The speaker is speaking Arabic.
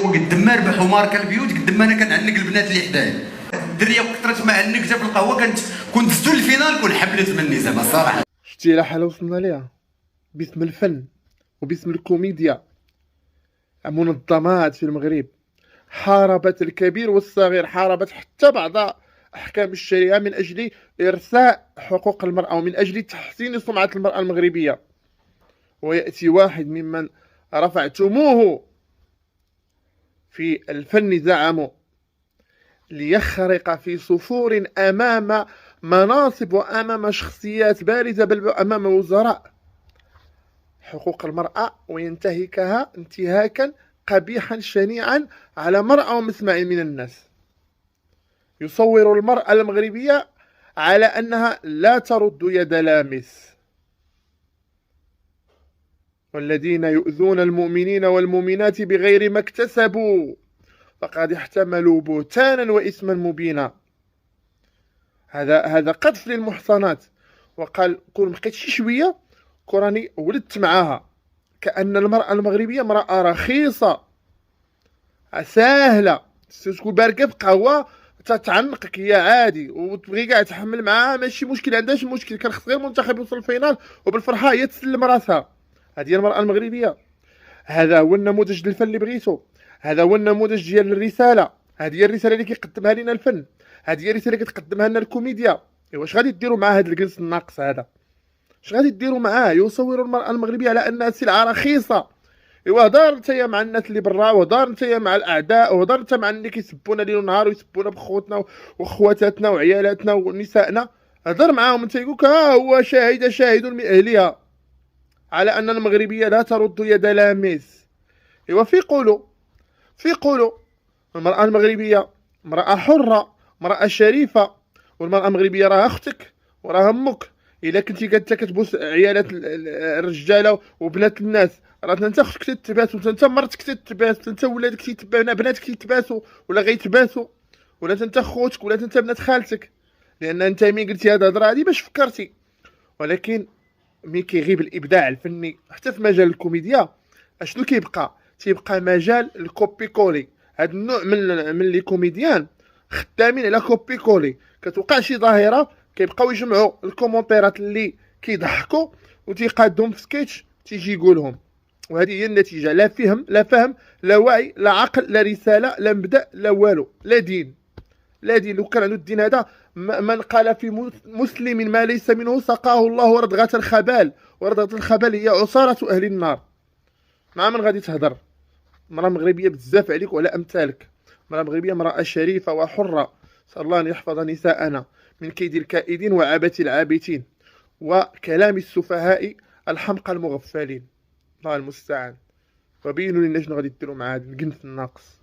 قد ما ربحوا ماركه البيوت قد ما انا كنعنق البنات اللي حدايا. الدريه وكثرت ما عنقتها في القهوه كنت دزتو الفينال كون حبلت مني زعما الصراحه. شتي لا حاله وصلنا ليها باسم الفن وباسم الكوميديا. منظمات في المغرب حاربت الكبير والصغير، حاربت حتى بعض أحكام الشريعة من أجل إرساء حقوق المرأة ومن أجل تحسين سمعة المرأة المغربية. ويأتي واحد ممن رفعتموه في الفن زعموا ليخرق في صفور أمام مناصب وأمام شخصيات بارزة بل أمام وزراء حقوق المرأة وينتهكها انتهاكا قبيحا شنيعا على مرأى ومسمع من الناس. يصور المرأة المغربية على أنها لا ترد يد لامس، والذين يؤذون المؤمنين والمؤمنات بغير ما اكتسبوا فقد احتملوا بهتانا وإثما مبينا. هذا قذف للمحصنات. وقال كون بقيت شي شويه كوراني ولدت معاها، كأن المرأة المغربية امرأة رخيصة ساهلة تكون باركة في قهوة تتعنقك هي عادي وتبغي كاع تحمل معاها ماشي مشكل، عندهاش مشكل، كان خص غير المنتخب يوصل الفينال وبالفرحة هي تسلم راسها. هذه هي المرأة المغربية. هذا هو النموذج ديال الفن اللي بغيتو، هذا هو النموذج ديال الرسالة. هذه هي الرسالة اللي كيقدمها لنا الفن، هذه هي الرسالة اللي كتقدمها لنا الكوميديا. ايوا اش غادي ديروا مع هذا الجنس الناقص هذا؟ اش غادي ديروا معاه؟ يصور المرأة المغربية على انها سلعة رخيصة. ايوا هضر نتايا مع الناس اللي برا، وهضر نتايا مع الاعداء، وهضر نتا مع اللي كيسبونا ليل ونهار ويسبونا بخوتنا وخواتاتنا وعيالاتنا ونسائنا. هضر معاهم انت يقولك ها هو شاهد من اهلها على ان المغربية لا ترد يد لامس. ايوا في قولوا المرأة المغربية امرأة حرة، امرأة شريفة، والمرأة المغربية راها اختك وراها امك. الا كنتي قالت لك كتبوس عيالات الرجاله وبنات الناس، راه انت اختك تتباس، وانت مرتك تتباس، انت ولادك تتباس، بناتك تتباسوا ولا غيتباسوا، ولا انت خوتك ولا انت بنات خالتك، لان انت مين قلتي هذه الهضره هذه باش فكرتي. ولكن ملي كيغيب الابداع الفني حتى في مجال الكوميديا اشنو تيبقى مجال الكوبي كولي. هذا النوع من لي كوميديان خدامين على كوبي كولي. كتوقع شي ظاهره كيبقاو يجمعوا الكومونتيرات اللي كيضحكوا وتيقادهم في سكيتش تيجي يقولهم، وهذه هي النتيجه. لا فهم لا وعي لا عقل لا رساله لا مبدا لا والو لا دين. لو كان عنده الدين هذا من قال في مسلم ما ليس منه سقاه الله ردغة الخبال، وردغة الخبال هي عصارة أهل النار. مع من غادي تهضر؟ مرأة مغربية بزاف عليك وعلى أمثالك. مرأة مغربية امرأة شريفة وحرة، نسأل الله أن يحفظ نساءنا من كيد الكائدين وعبث العابثين وكلام السفهاء الحمقى المغفلين. الله المستعان. وبينوا لنا شنو غادي ديروا مع هذا الجنس الناقص.